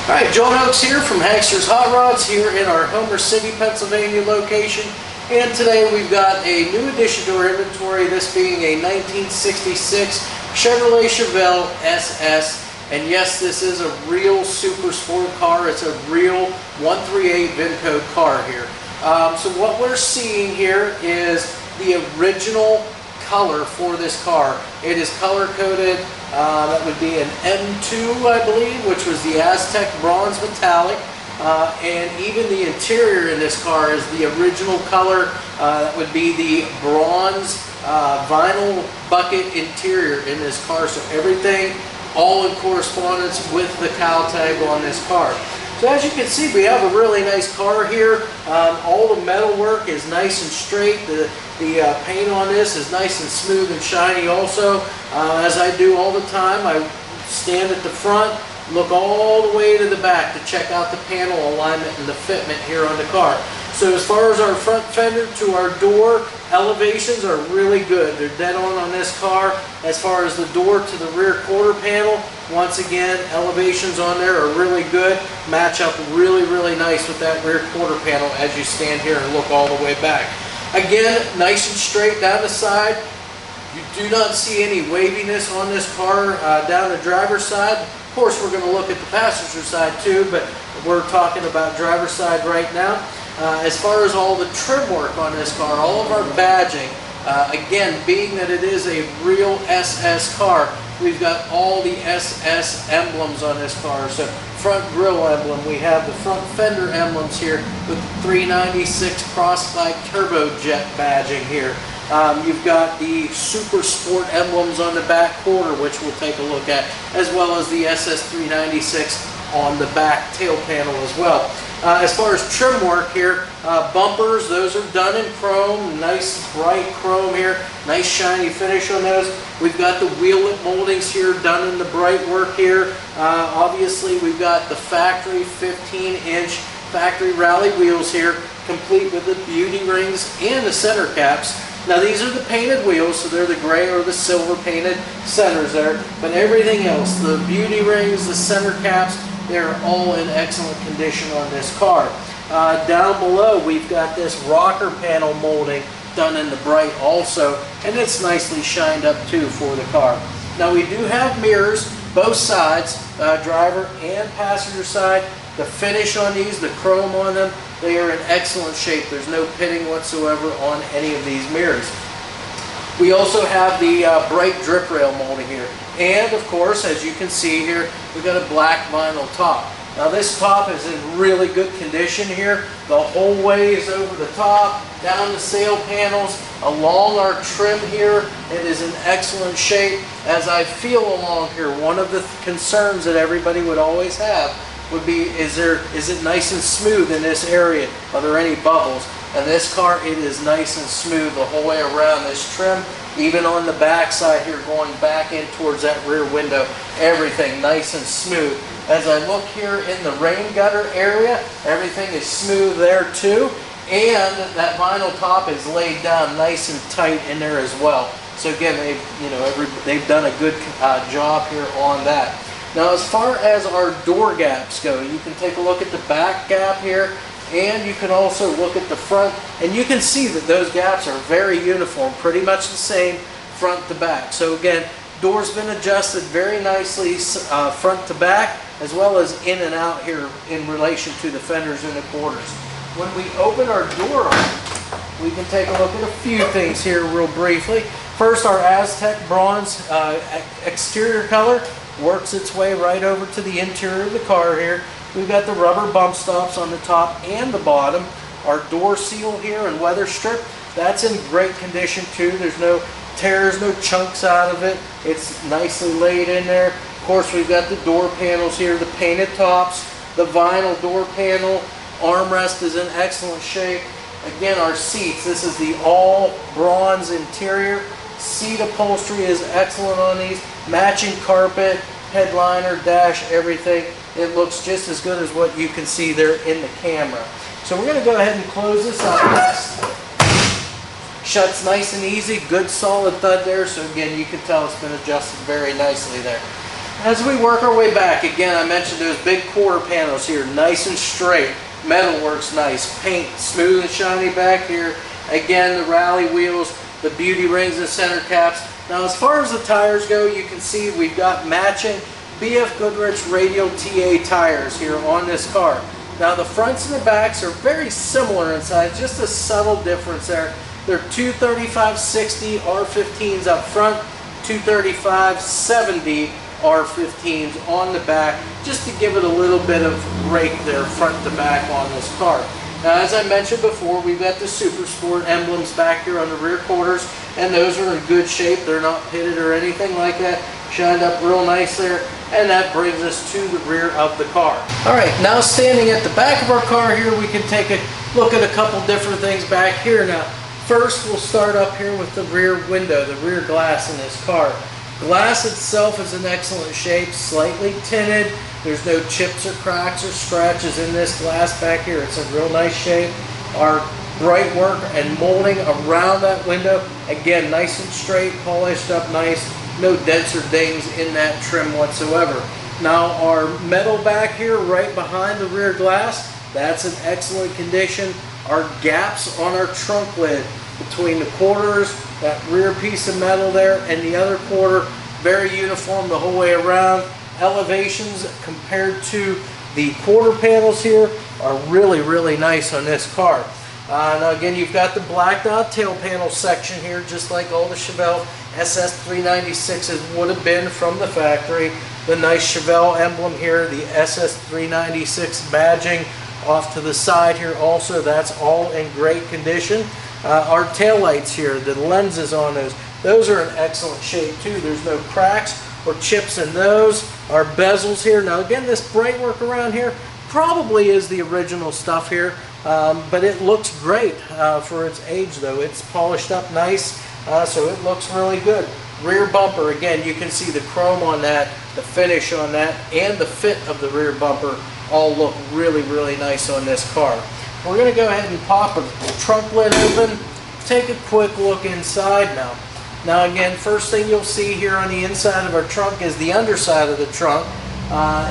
Alright, John Oaks here from HANKSTERS Hot Rods here in our Homer City, Pennsylvania location. And today we've got a new addition to our inventory, this being a 1966 Chevrolet Chevelle Ss. And yes, this is a real super sport car. It's a real 138 VIN code car here. So what we're seeing here is the original color for this car. It is color coded. That would be an M2, I believe, which was the Aztec bronze metallic. And even the interior in this car is the original color. That would be the bronze vinyl bucket interior in this car. So everything all in correspondence with the cowl tag on this car. So as you can see, we have a really nice car here. All the metal work is nice and straight. The paint on this is nice and smooth and shiny also. As I do all the time, I stand at the front, look all the way to the back to check out the panel alignment and the fitment here on the car. So as far as our front fender to our door, elevations are really good. They're dead on this car. As far as the door to the rear quarter panel, once again, elevations on there are really good. Match up really nice with that rear quarter panel as you stand here and look all the way back. Again, nice and straight down the side. You do not see any waviness on this car down the driver's side. Of course, we're going to look at the passenger side too, but we're talking about driver's side right now. As far as all the trim work on this car, all of our badging, again, being that it is a real SS car, we've got all the SS emblems on this car. So front grille emblem, we have the front fender emblems here with the 396 Crossbike turbojet badging here. You've got the Super Sport emblems on the back quarter, which we'll take a look at, as well as the SS 396 on the back tail panel as well. As far as trim work here, bumpers, those are done in chrome, nice bright chrome here, nice shiny finish on those. We've got the wheel lip moldings here done in the bright work here. Obviously we've got the factory 15-inch factory rally wheels here, complete with the beauty rings and the center caps. Now these are the painted wheels, so they're the gray or the silver painted centers there, but everything else, the beauty rings, the center caps, they're all in excellent condition on this car. Down below we've got this rocker panel molding done in the bright also, and it's nicely shined up too for the car. Now we do have mirrors, both sides, driver and passenger side. The finish on these, the chrome on them, they are in excellent shape. There's no pitting whatsoever on any of these mirrors. We also have the bright drip rail molding here. And of course, as you can see here, we've got a black vinyl top. Now this top is in really good condition here. The whole way is over the top, down the sail panels, along our trim here. It is in excellent shape. As I feel along here, one of the concerns that everybody would always have would be, is it nice and smooth in this area? Are there any bubbles? And this car, it is nice and smooth the whole way around this trim, even on the back side here going back in towards that rear window, everything nice and smooth. As I look here in the rain gutter area, everything is smooth there too, and that vinyl top is laid down nice and tight in there as well. So again, they've done a good job here on that. Now as far as our door gaps go, you can take a look at the back gap here, and you can also look at the front, and you can see that those gaps are very uniform, pretty much the same front to back. So again, door's been adjusted very nicely front to back, as well as in and out here in relation to the fenders and the quarters. When we open our door up, we can take a look at a few things here real briefly. First, our Aztec bronze exterior color works its way right over to the interior of the car here. We've got the rubber bump stops on the top and the bottom. Our door seal here and weather strip, that's in great condition too. There's no tears, no chunks out of it. It's nicely laid in there. Of course, we've got the door panels here, the painted tops, the vinyl door panel. Armrest is in excellent shape. Again, our seats, this is the all bronze interior. Seat upholstery is excellent on these. Matching carpet, headliner, dash, everything. It looks just as good as what you can see there in the camera. So we're going to go ahead and close this up. Shuts nice and easy, good solid thud there. So again, you can tell it's been adjusted very nicely there. As we work our way back, again, I mentioned those big quarter panels here, nice and straight. Metal works nice. Paint smooth and shiny back here. Again, the rally wheels, the beauty rings and center caps. Now, as far as the tires go, you can see we've got matching BF Goodrich radial TA tires here on this car. Now, the fronts and the backs are very similar inside, just a subtle difference there. They're 235/60 R15s up front, 235/70 R15s on the back, just to give it a little bit of rake there front to back on this car. Now, as I mentioned before, we've got the Super Sport emblems back here on the rear quarters, and those are in good shape. They're not pitted or anything like that. Shined up real nice there, and that brings us to the rear of the car. All right, now standing at the back of our car here, we can take a look at a couple different things back here. Now, first, we'll start up here with the rear window, the rear glass in this car. Glass itself is in excellent shape, slightly tinted. There's no chips or cracks or scratches in this glass back here. It's in real nice shape. Our bright work and molding around that window, again, nice and straight, polished up nice. No dents or dings in that trim whatsoever. Now, our metal back here right behind the rear glass, that's in excellent condition. Our gaps on our trunk lid between the quarters, that rear piece of metal there, and the other quarter, very uniform the whole way around. Elevations compared to the quarter panels here are really, really nice on this car. Now again, you've got the blacked out tail panel section here, just like all the Chevelle SS 396s would have been from the factory. The nice Chevelle emblem here, the SS 396 badging off to the side here also, that's all in great condition. Our tail lights here, the lenses on those are in excellent shape too. There's no cracks or chips in those. Our bezels here, now again, this bright work around here probably is the original stuff here, but it looks great for its age though. It's polished up nice, so it looks really good. Rear bumper, again, you can see the chrome on that, the finish on that, and the fit of the rear bumper all look really, really nice on this car. We're going to go ahead and pop a trunk lid open, take a quick look inside now. Now again, first thing you'll see here on the inside of our trunk is the underside of the trunk.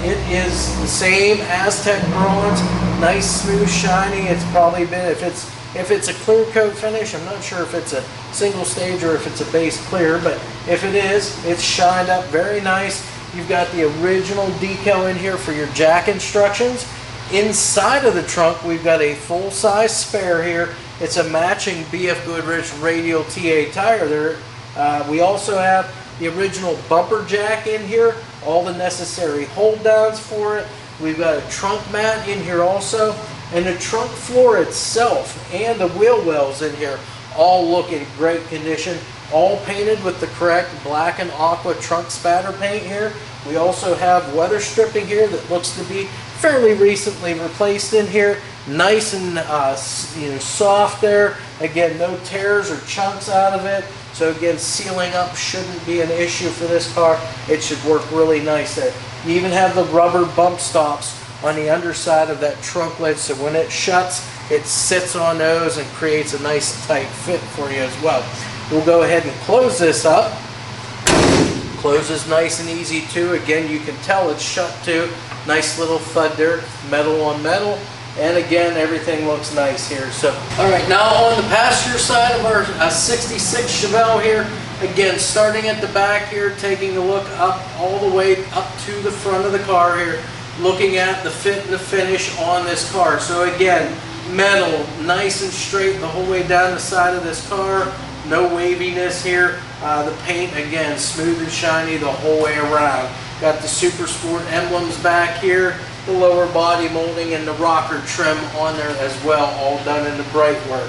It is the same Aztec bronze, nice, smooth, shiny. It's probably been, if it's a clear coat finish, I'm not sure if it's a single stage or if it's a base clear, but if it is, it's shined up very nice. You've got the original decal in here for your jack instructions. Inside of the trunk, we've got a full-size spare here. It's a matching BF Goodrich radial TA tire there. We also have the original bumper jack in here, all the necessary hold downs for it. We've got a trunk mat in here also, and the trunk floor itself and the wheel wells in here all look in great condition, all painted with the correct black and aqua trunk spatter paint here. We also have weather stripping here that looks to be fairly recently replaced in here. Nice and soft there. Again, no tears or chunks out of it. So again, sealing up shouldn't be an issue for this car. It should work really nice there. You even have the rubber bump stops on the underside of that trunk lid, so when it shuts, it sits on those and creates a nice tight fit for you as well. We'll go ahead and close this up. Closes nice and easy too. Again, you can tell it's shut too. Nice little thud there, metal on metal. And again, everything looks nice here. So, all right, now on the passenger side of our 66 Chevelle here, again, starting at the back here, taking a look up all the way up to the front of the car here, looking at the fit and the finish on this car. So again, metal, nice and straight the whole way down the side of this car. No waviness here. The paint, again, smooth and shiny the whole way around. Got the Super Sport emblems back here, the lower body molding and the rocker trim on there as well, all done in the bright work.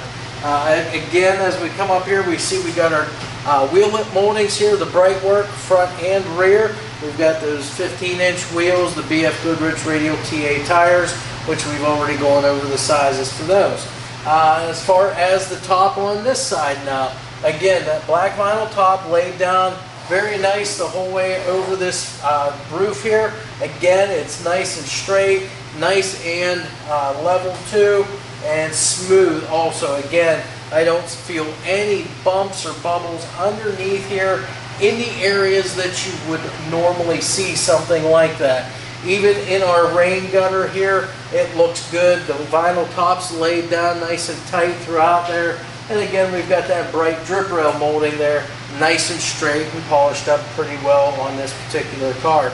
Again, as we come up here, we see we got our wheel lip moldings here, the bright work, front and rear. We've got those 15-inch wheels, the BF Goodrich radial TA tires, which we've already gone over the sizes for those. As far as the top on this side now, again, that black vinyl top laid down very nice the whole way over this roof here. Again, it's nice and straight, nice and level too, and smooth also. Again, I don't feel any bumps or bubbles underneath here in the areas that you would normally see something like that. Even in our rain gutter here, it looks good. The vinyl top's laid down nice and tight throughout there. And again, we've got that bright drip rail molding there, nice and straight and polished up pretty well on this particular car.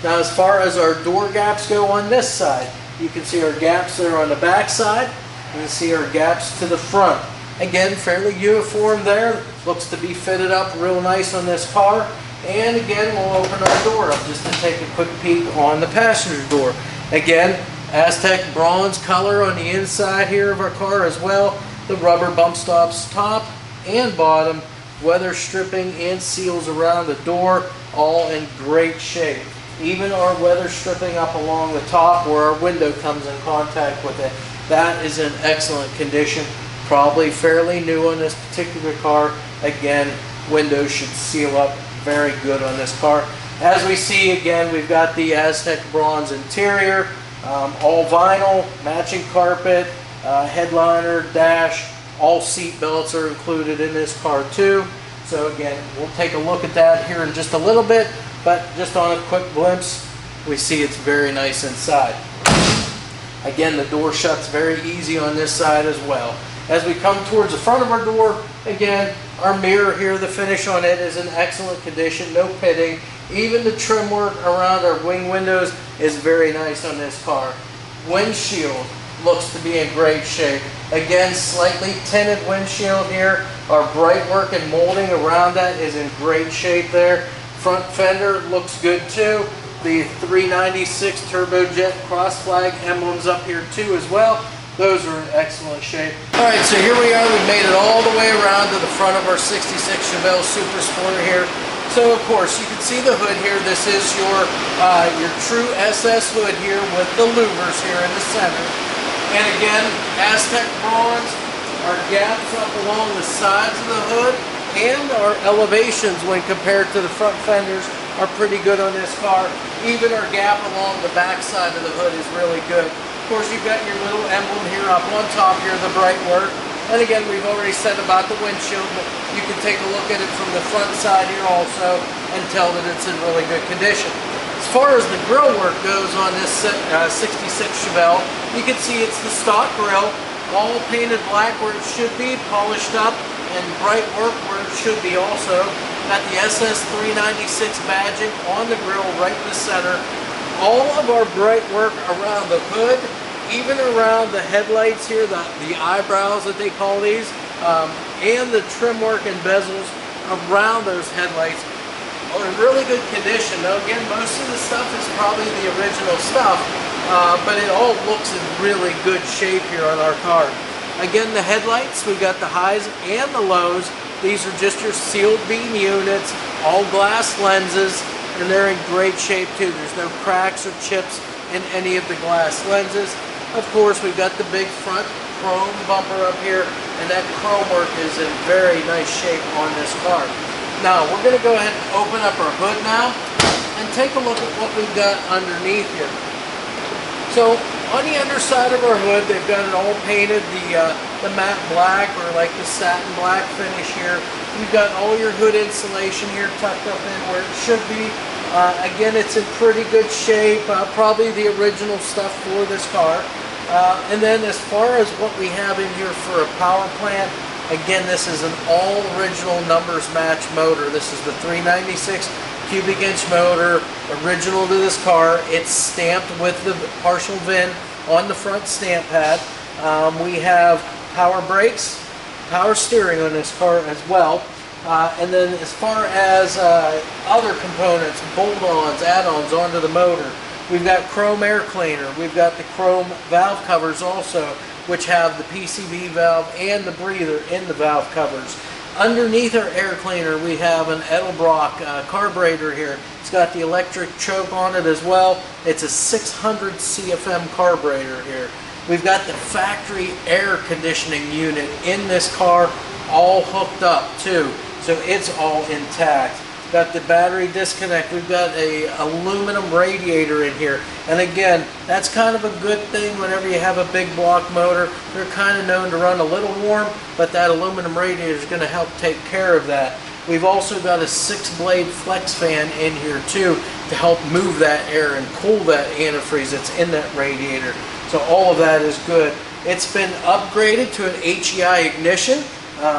Now, as far as our door gaps go on this side, you can see our gaps there on the back side. You can see our gaps to the front. Again, fairly uniform there. Looks to be fitted up real nice on this car. And again, we'll open our door up just to take a quick peek on the passenger door. Again, Aztec bronze color on the inside here of our car as well. The rubber bump stops top and bottom, weather stripping and seals around the door, all in great shape. Even our weather stripping up along the top where our window comes in contact with it, that is in excellent condition. Probably fairly new on this particular car. Again, windows should seal up very good on this car. As we see, again, we've got the Aztec bronze interior, all vinyl, matching carpet, headliner, dash, all seat belts are included in this car too. So again, we'll take a look at that here in just a little bit, but just on a quick glimpse, we see it's very nice inside. Again, the door shuts very easy on this side as well. As we come towards the front of our door, again, our mirror here, the finish on it is in excellent condition, no pitting. Even the trim work around our wing windows is very nice on this car. Windshield looks to be in great shape. Again, slightly tinted windshield here. Our bright work and molding around that is in great shape there. Front fender looks good too. The 396 turbojet cross flag emblems up here too as well. Those are in excellent shape. Alright, so here we are. We've made it all the way around to the front of our 66 Chevelle Super Sporter here. So of course, you can see the hood here. This is your true SS hood here with the louvers here in the center. And again, Aztec bronze, our gaps up along the sides of the hood and our elevations when compared to the front fenders are pretty good on this car. Even our gap along the back side of the hood is really good. Of course, you've got your little emblem here up on top here, the bright work. And again, we've already said about the windshield, but you can take a look at it from the front side here also and tell that it's in really good condition. As far as the grille work goes on this 66 Chevelle, you can see it's the stock grille, all painted black where it should be, polished up, and bright work where it should be also. Got the SS 396 badging on the grille right in the center. All of our bright work around the hood, even around the headlights here, the eyebrows that they call these, and the trim work and bezels around those headlights are in really good condition. Now again, most of the stuff is probably the original stuff, but it all looks in really good shape here on our car. Again, the headlights, we've got the highs and the lows. These are just your sealed beam units, all glass lenses, and they're in great shape too. There's no cracks or chips in any of the glass lenses. Of course, we've got the big front chrome bumper up here, and that chrome work is in very nice shape on this car. Now, we're going to go ahead and open up our hood now and take a look at what we've got underneath here. So, on the underside of our hood, they've got it all painted the matte black or like the satin black finish here. You've got all your hood insulation here tucked up in where it should be. Again, it's in pretty good shape, probably the original stuff for this car. And then as far as what we have in here for a power plant, again, this is an all original numbers match motor. This is the 396 cubic inch motor, original to this car. It's stamped with the partial VIN on the front stamp pad. We have power brakes, power steering on this car as well. And then as far as other components, bolt-ons, add-ons onto the motor, we've got chrome air cleaner. We've got the chrome valve covers also, which have the PCV valve and the breather in the valve covers. Underneath our air cleaner, we have an Edelbrock carburetor here. It's got the electric choke on it as well. It's a 600 CFM carburetor here. We've got the factory air conditioning unit in this car, all hooked up too. So it's all intact. Got the battery disconnect. We've got a aluminum radiator in here. And again, that's kind of a good thing whenever you have a big block motor. They're kind of known to run a little warm, but that aluminum radiator is going to help take care of that. We've also got a 6-blade flex fan in here too to help move that air and cool that antifreeze that's in that radiator. So all of that is good. It's been upgraded to an HEI ignition,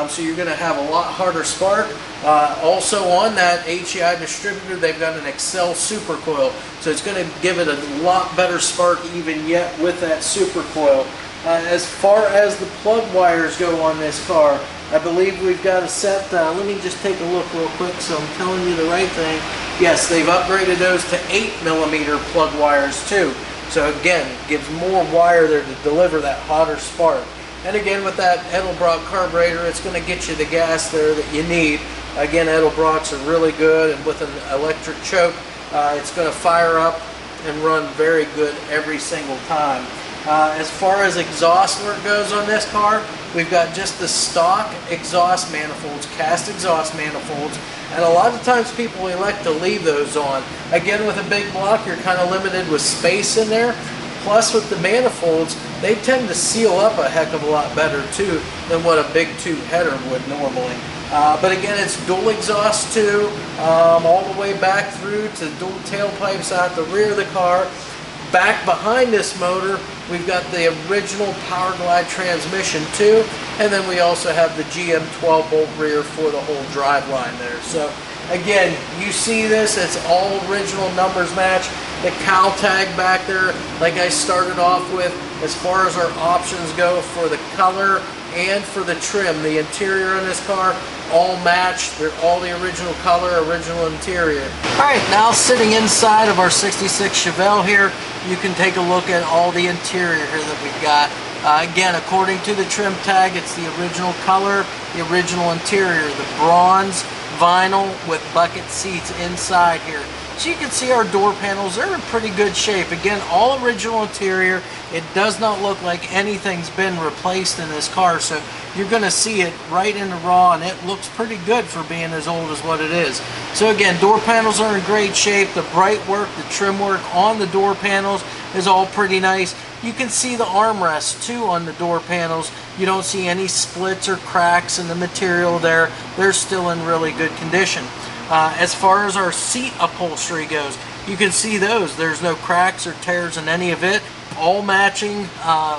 so you're going to have a lot harder spark. Also on that HEI distributor, they've got an Excel supercoil, so it's going to give it a lot better spark even yet with that supercoil. As far as the plug wires go on this car, I believe we've got a set, let me just take a look real quick so I'm telling you the right thing. Yes, they've upgraded those to 8mm plug wires too. So again, gives more wire there to deliver that hotter spark. And again, with that Edelbrock carburetor, it's going to get you the gas there that you need. Again, Edelbrocks are really good, and with an electric choke, it's going to fire up and run very good every single time. As far as exhaust work goes on this car, we've got just the stock exhaust manifolds, cast exhaust manifolds, and a lot of times people elect to leave those on. Again, with a big block, you're kind of limited with space in there. Plus, with the manifolds, they tend to seal up a heck of a lot better too than what a big tube header would normally. But again, it's dual exhaust too, all the way back through to dual tailpipes out the rear of the car. Back behind this motor, we've got the original Power Glide transmission too, and then we also have the GM 12-bolt rear for the whole drive line there. So again, you see this, it's all original numbers match. The cowl tag back there, like I started off with, as far as our options go for the color and for the trim, the interior on this car, all matched. They're all the original color, original interior. Alright, now sitting inside of our 66 Chevelle here, you can take a look at all the interior here that we've got. Again, according to the trim tag, it's the original color, the original interior, the bronze vinyl with bucket seats inside here. So you can see our door panels, they're in pretty good shape. Again, all original interior. It does not look like anything's been replaced in this car, so you're going to see it right in the raw, and it looks pretty good for being as old as what it is. So again, door panels are in great shape. The bright work, the trim work on the door panels is all pretty nice. You can see the armrests too on the door panels. You don't see any splits or cracks in the material there. They're still in really good condition. As far as our seat upholstery goes, you can see those. There's no cracks or tears in any of it. All matching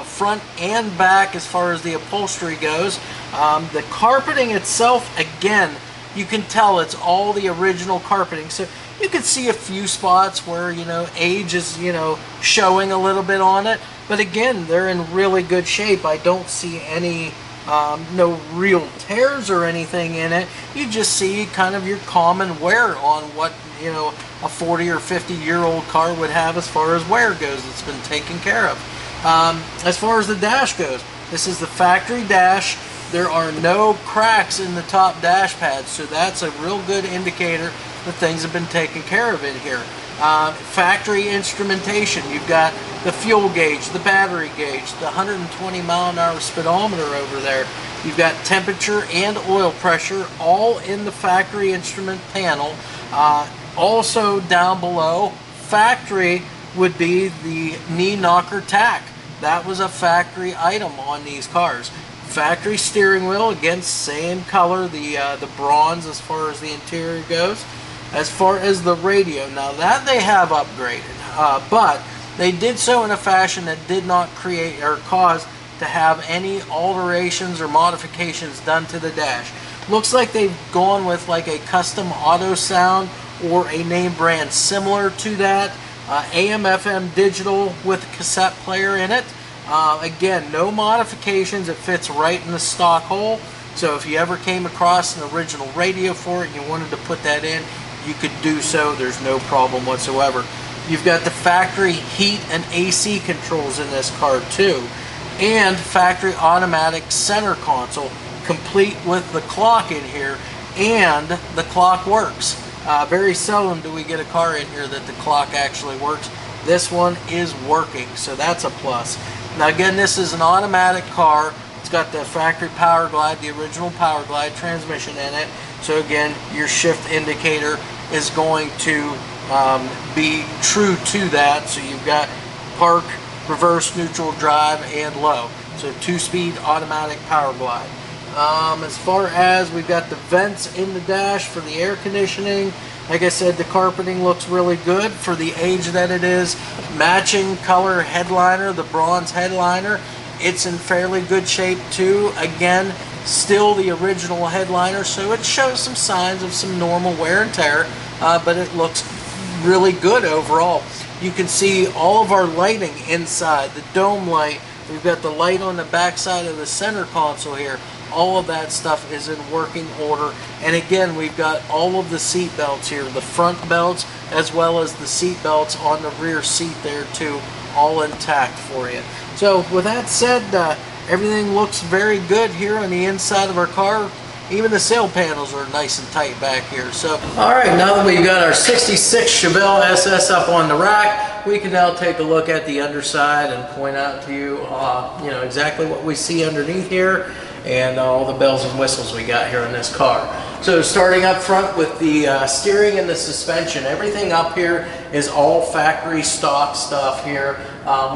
front and back as far as the upholstery goes. The carpeting itself, again, you can tell it's all the original carpeting. So you can see a few spots where, you know, age is, you know, showing a little bit on it. But again, they're in really good shape. I don't see any no real tears or anything in it. You just see kind of your common wear on what, you know, a 40 or 50-year-old car would have as far as wear goes. It's been taken care of. As far as the dash goes, this is the factory dash. There are no cracks in the top dash pads, so that's a real good indicator that things have been taken care of in here. Factory instrumentation, you've got the fuel gauge, the battery gauge, the 120-mile-an-hour speedometer over there. You've got temperature and oil pressure all in the factory instrument panel. Also down below, factory would be the knee knocker tack. That was a factory item on these cars. Factory steering wheel, again, same color, the bronze as far as the interior goes. As far as the radio, now that they have upgraded, but they did so in a fashion that did not create or cause to have any alterations or modifications done to the dash. Looks like they've gone with like a custom auto sound or a name brand similar to that. AM/FM digital with a cassette player in it. Again, no modifications. It fits right in the stock hole. So if you ever came across an original radio for it and you wanted to put that in, you could do so. There's no problem whatsoever. You've got the factory heat and AC controls in this car too, and factory automatic center console, complete with the clock in here, and the clock works. Very seldom do we get a car in here that the clock actually works. This one is working, so that's a plus. Now again, this is an automatic car. It's got the factory Power Glide, the original Power Glide transmission in it. So again, your shift indicator is going to be true to that. So you've got park, reverse, neutral, drive, and low. So 2-speed automatic Power Glide. As far as we've got the vents in the dash for the air conditioning, like I said, the carpeting looks really good for the age that it is. Matching color headliner, the bronze headliner. It's in fairly good shape too. Again, still the original headliner, so it shows some signs of some normal wear and tear, but it looks really good overall. You can see all of our lighting inside, the dome light. We've got the light on the back side of the center console here. All of that stuff is in working order. And again, we've got all of the seat belts here, the front belts as well as the seat belts on the rear seat there too, all intact for you. So with that said, everything looks very good here on the inside of our car. Even the sail panels are nice and tight back here. So, all right, now that we've got our 66 Chevelle SS up on the rack, we can now take a look at the underside and point out to you, exactly what we see underneath here and all the bells and whistles we got here in this car. So starting up front with the steering and the suspension, everything up here is all factory stock stuff here.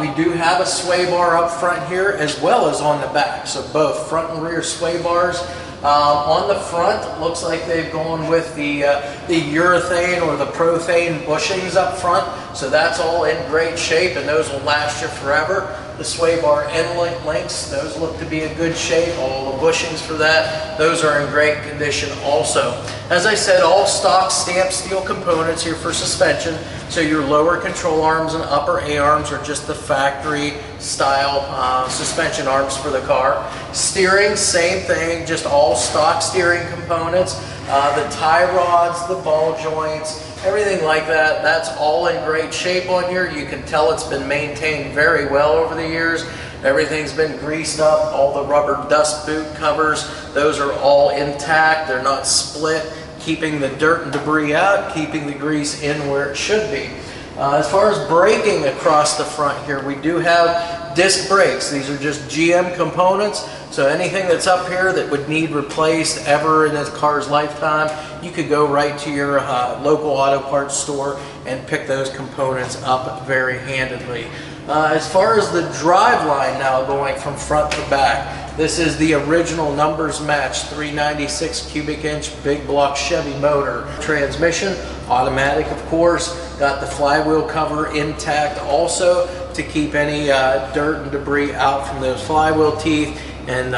We do have a sway bar up front here as well as on the back, so both front and rear sway bars. On the front, looks like they've gone with the urethane or the prothane bushings up front, so that's all in great shape and those will last you forever. The sway bar end links, those look to be in good shape. All the bushings for that, those are in great condition also. As I said, all stock stamped steel components here for suspension, so your lower control arms and upper A-arms are just the factory style suspension arms for the car. Steering, same thing, just all stock steering components. The tie rods, the ball joints, everything like that, that's all in great shape on here. You can tell it's been maintained very well over the years. Everything's been greased up. All the rubber dust boot covers, those are all intact. They're not split, keeping the dirt and debris out, keeping the grease in where it should be. As far as braking across the front here, we do have disc brakes. These are just GM components, so anything that's up here that would need replaced ever in this car's lifetime, you could go right to your local auto parts store and pick those components up very handedly. As far as the drive line now going from front to back, this is the original numbers match 396 cubic inch big block Chevy motor. Transmission, automatic of course, got the flywheel cover intact also to keep any dirt and debris out from those flywheel teeth and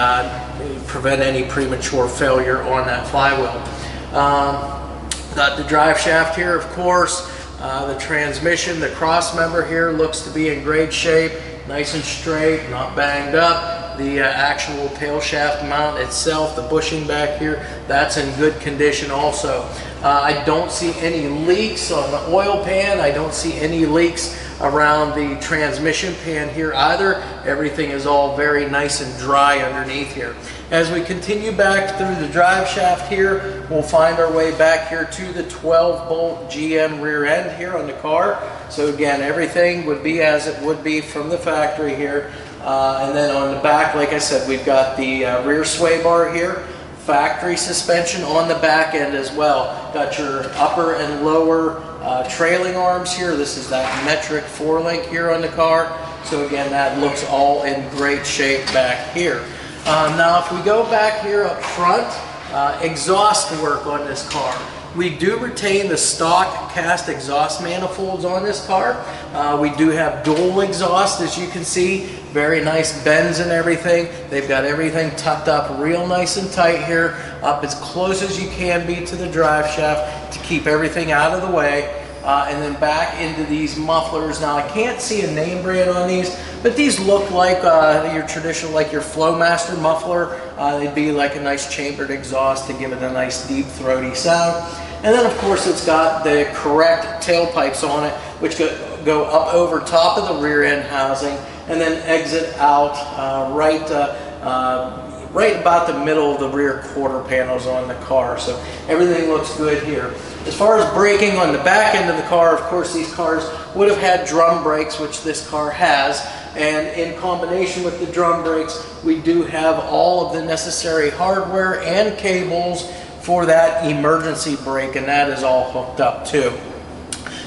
prevent any premature failure on that flywheel. Got the drive shaft here of course. The transmission, the cross member here looks to be in great shape, nice and straight, not banged up. The actual tail shaft mount itself, the bushing back here, that's in good condition also. I don't see any leaks on the oil pan. I don't see any leaks around the transmission pan here either. Everything is all very nice and dry underneath here. As we continue back through the drive shaft here, we'll find our way back here to the 12-bolt GM rear end here on the car. So again, everything would be as it would be from the factory here. And then on the back, like I said, we've got the rear sway bar here. Factory suspension on the back end as well. Got your upper and lower trailing arms here. This is that metric 4-link here on the car. So again, that looks all in great shape back here. Now if we go back here up front, exhaust work on this car. We do retain the stock cast exhaust manifolds on this car. We do have dual exhaust, as you can see. Very nice bends and everything. They've got everything tucked up real nice and tight here, up as close as you can be to the drive shaft to keep everything out of the way. And then back into these mufflers. Now I can't see a name brand on these, but these look like your traditional, like your Flowmaster muffler. They'd be like a nice chambered exhaust to give it a nice deep throaty sound. And then of course it's got the correct tailpipes on it, which go up over top of the rear end housing and then exit out right about the middle of the rear quarter panels on the car. So everything looks good here. As far as braking on the back end of the car, of course these cars would have had drum brakes, which this car has. And in combination with the drum brakes, we do have all of the necessary hardware and cables for that emergency brake, and that is all hooked up too.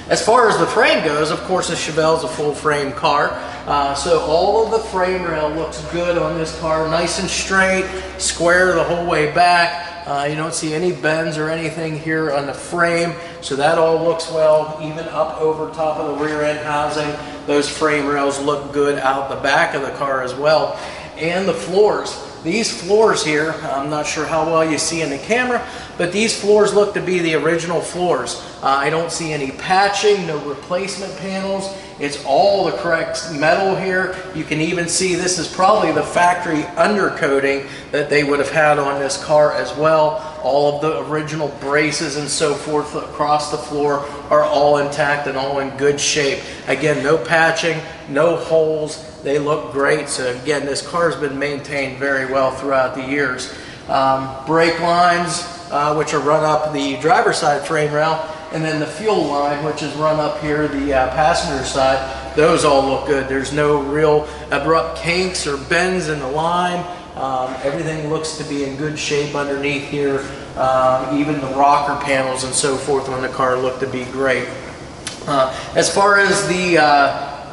As far as the frame goes, of course the Chevelle is a full frame car. So all of the frame rail looks good on this car, nice and straight, square the whole way back. You don't see any bends or anything here on the frame, so that all looks well. Even up over top of the rear end housing, those frame rails look good out the back of the car as well. And the floors. These floors here, I'm not sure how well you see in the camera, but these floors look to be the original floors. I don't see any patching, no replacement panels. It's all the correct metal here. You can even see this is probably the factory undercoating that they would have had on this car as well. All of the original braces and so forth across the floor are all intact and all in good shape. Again, no patching, no holes. They look great. So again, this car has been maintained very well throughout the years. Brake lines, which are run up the driver's side frame rail, and then the fuel line, which is run up here the passenger side. Those all look good. There's no real abrupt kinks or bends in the line. Everything looks to be in good shape underneath here. Even the rocker panels and so forth on the car look to be great. As far as the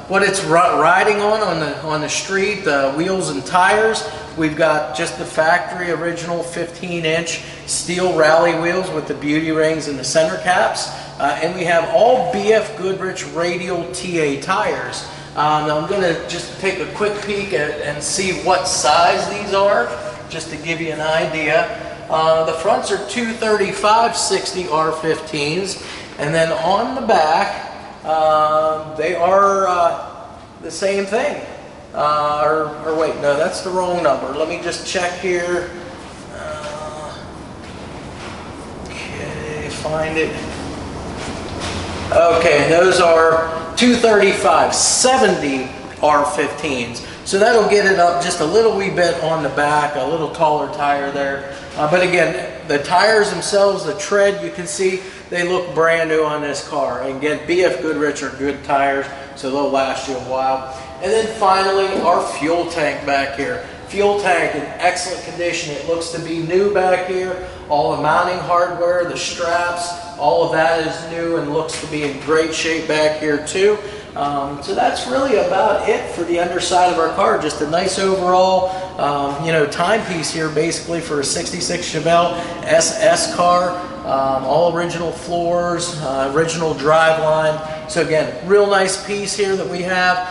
what it's riding on the street, the wheels and tires, we've got just the factory original 15-inch steel rally wheels with the beauty rings and the center caps, and we have all BF Goodrich radial TA tires. Now I'm going to just take a quick peek and see what size these are, just to give you an idea. The fronts are 235/60 R15s, and then on the back they are the same thing. Or wait, no, that's the wrong number. Let me just check here. Okay, find it. Okay, those are 235/70 R15s. So that'll get it up just a little wee bit on the back, a little taller tire there. But again, the tires themselves, the tread, you can see they look brand new on this car. And again, BF Goodrich are good tires, so they'll last you a while. And then finally, our fuel tank back here. Fuel tank in excellent condition. It looks to be new back here. All the mounting hardware, the straps, all of that is new and looks to be in great shape back here too. So that's really about it for the underside of our car. Just a nice overall, timepiece here basically for a 66 Chevelle SS car. All original floors, original driveline. So again, real nice piece here that we have.